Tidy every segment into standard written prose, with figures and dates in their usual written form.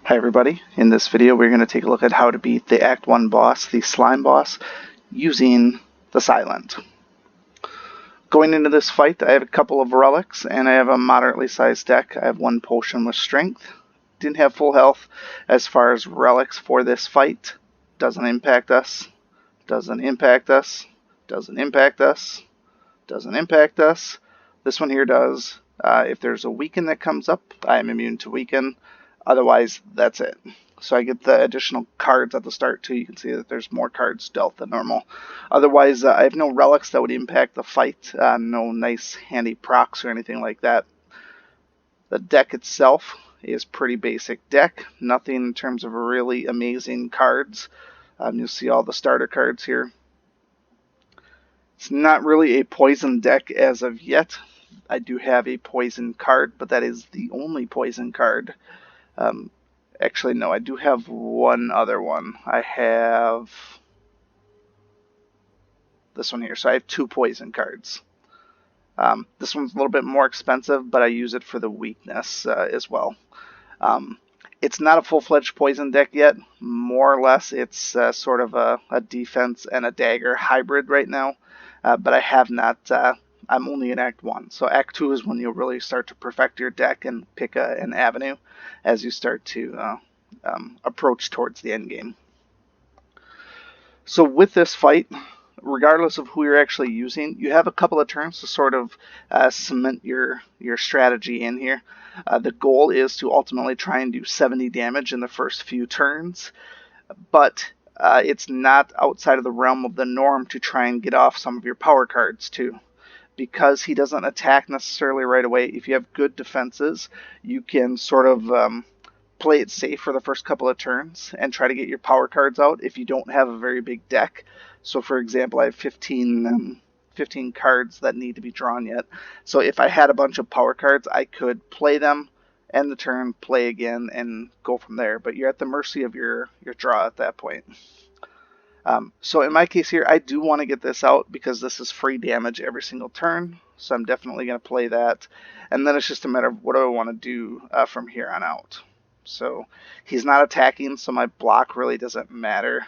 Hi everybody, in this video we're going to take a look at how to beat the Act 1 boss, the slime boss, using the Silent. Going into this fight I have a couple of relics and I have a moderately sized deck. I have one potion with strength. Didn't have full health as far as relics for this fight. Doesn't impact us, doesn't impact us, doesn't impact us, doesn't impact us. This one here does. If there's a weaken that comes up, I am immune to weaken. Otherwise, that's it. So I get the additional cards at the start too. You can see that there's more cards dealt than normal. Otherwise, I have no relics that would impact the fight. No nice handy procs or anything like that. The deck itself is pretty basic deck. Nothing in terms of really amazing cards. You'll see all the starter cards here. It's not really a poison deck as of yet. I do have a poison card, but that is the only poison card. Actually, no, I do have one other one. I have this one here. So I have two poison cards. This one's a little bit more expensive, but I use it for the weakness as well. It's not a full-fledged poison deck yet. More or less, it's sort of a defense and a dagger hybrid right now. But I have not... I'm only in Act 1. So Act 2 is when you'll really start to perfect your deck and pick an avenue as you start to approach towards the end game. So with this fight, regardless of who you're actually using, you have a couple of turns to sort of cement your strategy in here. The goal is to ultimately try and do 70 damage in the first few turns, but it's not outside of the realm of the norm to try and get off some of your power cards too. Because he doesn't attack necessarily right away, if you have good defenses, you can sort of play it safe for the first couple of turns and try to get your power cards out if you don't have a very big deck. So for example, I have 15 cards that need to be drawn yet. So if I had a bunch of power cards, I could play them, end the turn, play again, and go from there. But you're at the mercy of your draw at that point. So in my case here, I do want to get this out because this is free damage every single turn. So I'm definitely going to play that. And then it's just a matter of what do I want to do from here on out. So he's not attacking, so my block really doesn't matter.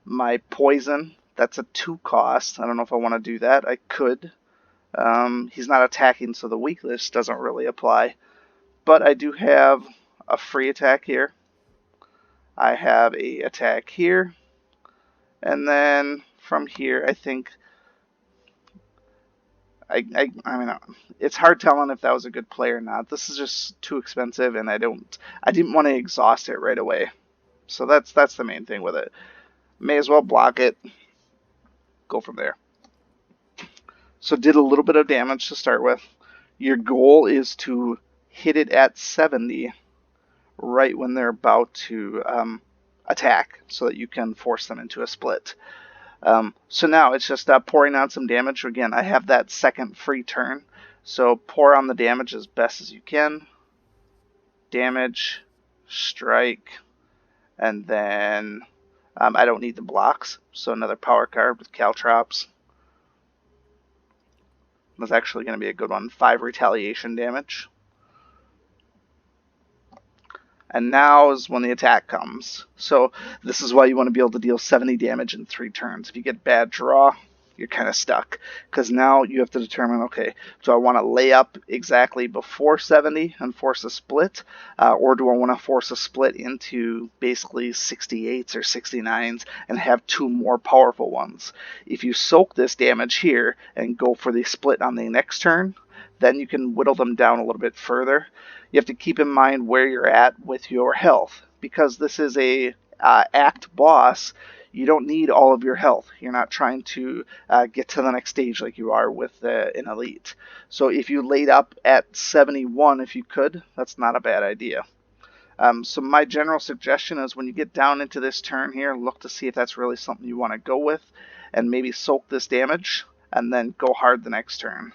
My poison, that's a 2 cost. I don't know if I want to do that. I could. He's not attacking, so the weakness doesn't really apply. But I do have a free attack here. I have a attack here. And then from here, I think, I mean, it's hard telling if that was a good play or not. This is just too expensive, and I didn't want to exhaust it right away. So that's the main thing with it. May as well block it, go from there. So did a little bit of damage to start with. Your goal is to hit it at 70 right when they're about to attack so that you can force them into a split. So now it's just pouring on some damage. Again, I have that second free turn, so pour on the damage as best as you can. Damage, strike, and then I don't need the blocks, so another power card with Caltrops. That's actually going to be a good one. 5 retaliation damage. And now is when the attack comes. So this is why you want to be able to deal 70 damage in 3 turns. If you get bad draw, you're kind of stuck. Because now you have to determine, okay, do I want to lay up exactly before 70 and force a split? Or do I want to force a split into basically 68s or 69s and have 2 more powerful ones? If you soak this damage here and go for the split on the next turn, then you can whittle them down a little bit further. You have to keep in mind where you're at with your health. Because this is a act boss, you don't need all of your health. You're not trying to get to the next stage like you are with an elite. So if you laid up at 71, if you could, that's not a bad idea. So my general suggestion is when you get down into this turn here, look to see if that's really something you want to go with, and maybe soak this damage, and then go hard the next turn.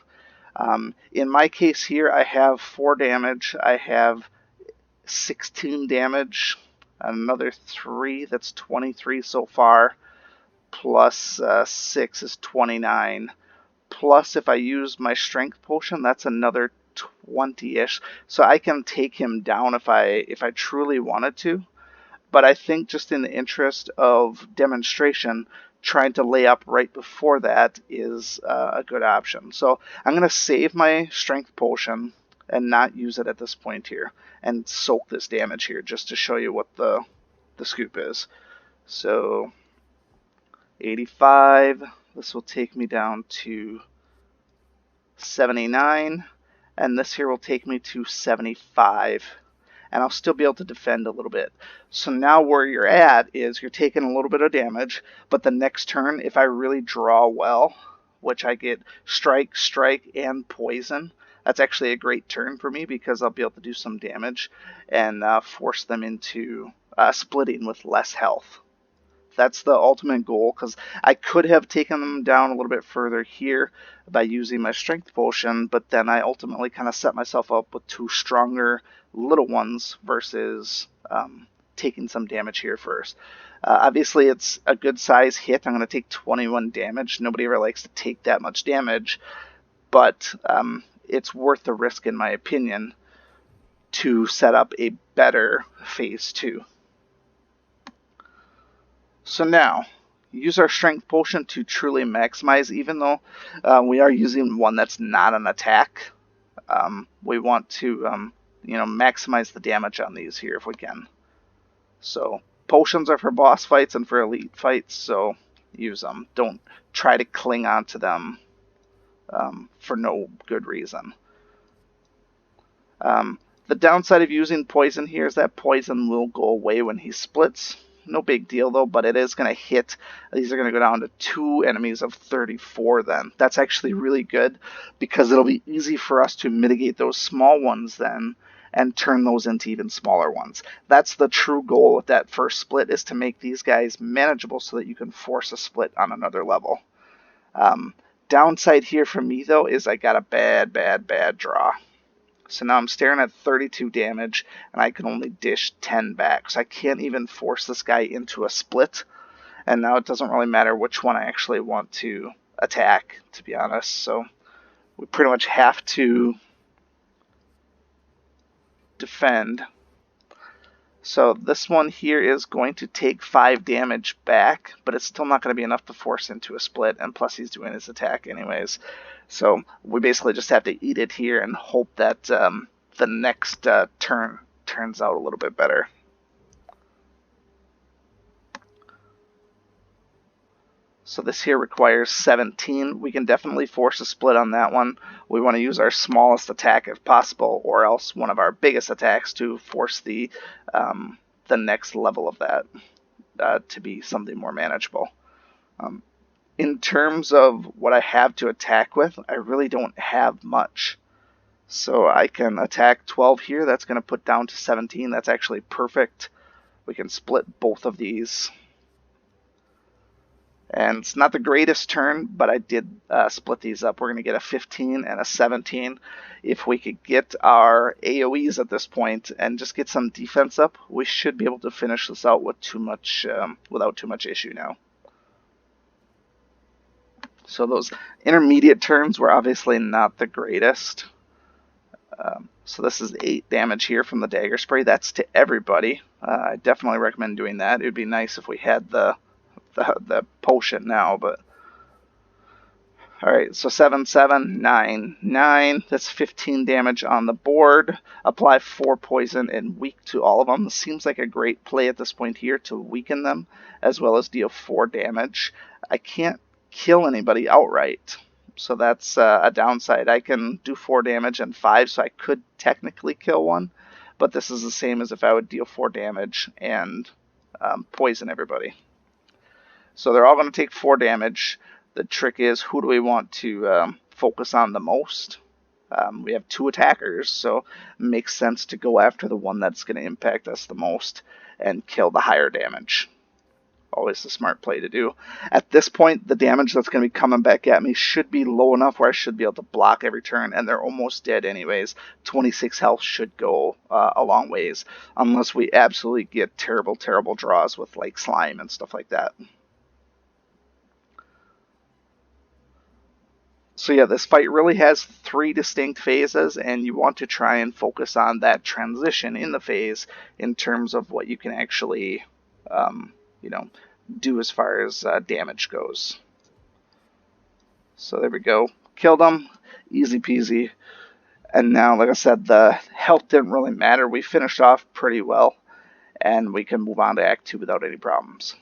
In my case here, I have 4 damage. I have 16 damage, another 3, that's 23 so far, plus 6 is 29. Plus, if I use my strength potion, that's another 20-ish, so I can take him down if I truly wanted to. But I think just in the interest of demonstration, trying to lay up right before that is a good option. So I'm going to save my strength potion and not use it at this point here, and soak this damage here just to show you what the scoop is. So 85, this will take me down to 79, and this here will take me to 75, and I'll still be able to defend a little bit. So now where you're at is you're taking a little bit of damage, but the next turn, if I really draw well, which I get strike, strike, and poison, that's actually a great turn for me because I'll be able to do some damage and force them into splitting with less health. That's the ultimate goal, because I could have taken them down a little bit further here by using my strength potion, but then I ultimately kind of set myself up with two stronger little ones versus taking some damage here first. Obviously, it's a good size hit. I'm going to take 21 damage. Nobody ever likes to take that much damage, but it's worth the risk, in my opinion, to set up a better phase 2. So now, use our strength potion to truly maximize, even though we are using one that's not an attack. We want to maximize the damage on these here if we can. So potions are for boss fights and for elite fights, so use them. Don't try to cling on to them for no good reason. The downside of using poison here is that poison will go away when he splits. No big deal though, but it is going to hit. These are going to go down to 2 enemies of 34 then. That's actually really good because it'll be easy for us to mitigate those small ones then and turn those into even smaller ones. That's the true goal with that first split, is to make these guys manageable so that you can force a split on another level. Downside here for me though is I got a bad draw. So now I'm staring at 32 damage, and I can only dish 10 back. So I can't even force this guy into a split. And now it doesn't really matter which one I actually want to attack, to be honest. So we pretty much have to defend. So this one here is going to take 5 damage back, but it's still not going to be enough to force into a split, and plus he's doing his attack anyways. So we basically just have to eat it here and hope that the next turn turns out a little bit better. So this here requires 17. We can definitely force a split on that one. We want to use our smallest attack if possible, or else one of our biggest attacks to force the next level of that to be something more manageable. In terms of what I have to attack with, I really don't have much. So I can attack 12 here. That's going to put down to 17. That's actually perfect. We can split both of these. And it's not the greatest turn, but I did split these up. We're going to get a 15 and a 17. If we could get our AoEs at this point and just get some defense up, we should be able to finish this out with without too much issue now. So those intermediate turns were obviously not the greatest. So this is 8 damage here from the dagger spray. That's to everybody. I definitely recommend doing that. It would be nice if we had the potion now, but alright, so 7, 7, 9, 9. That's 15 damage on the board. Apply 4 poison and weak to all of them. This seems like a great play at this point here to weaken them, as well as deal 4 damage. I can't kill anybody outright, so that's a downside. I can do 4 damage and 5, so I could technically kill one, but this is the same as if I would deal 4 damage and poison everybody. So they're all going to take 4 damage. The trick is, who do we want to focus on the most? We have 2 attackers, so it makes sense to go after the one that's going to impact us the most and kill the higher damage. Always a smart play to do. At this point, the damage that's going to be coming back at me should be low enough where I should be able to block every turn, and they're almost dead anyways. 26 health should go a long ways, unless we absolutely get terrible draws with like slime and stuff like that. So yeah, this fight really has 3 distinct phases, and you want to try and focus on that transition in the phase in terms of what you can actually, um, you know, do as far as damage goes. So there we go. Killed him. Easy peasy. And now, like I said, the health didn't really matter. We finished off pretty well, and we can move on to Act 2 without any problems.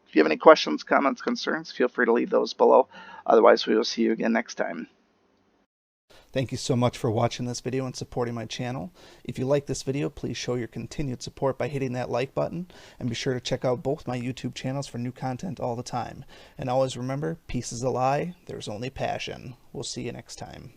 If you have any questions, comments, concerns, feel free to leave those below. Otherwise, we will see you again next time. Thank you so much for watching this video and supporting my channel. If you like this video, please show your continued support by hitting that like button, and be sure to check out both my YouTube channels for new content all the time. And always remember, peace is a lie, there's only passion. We'll see you next time.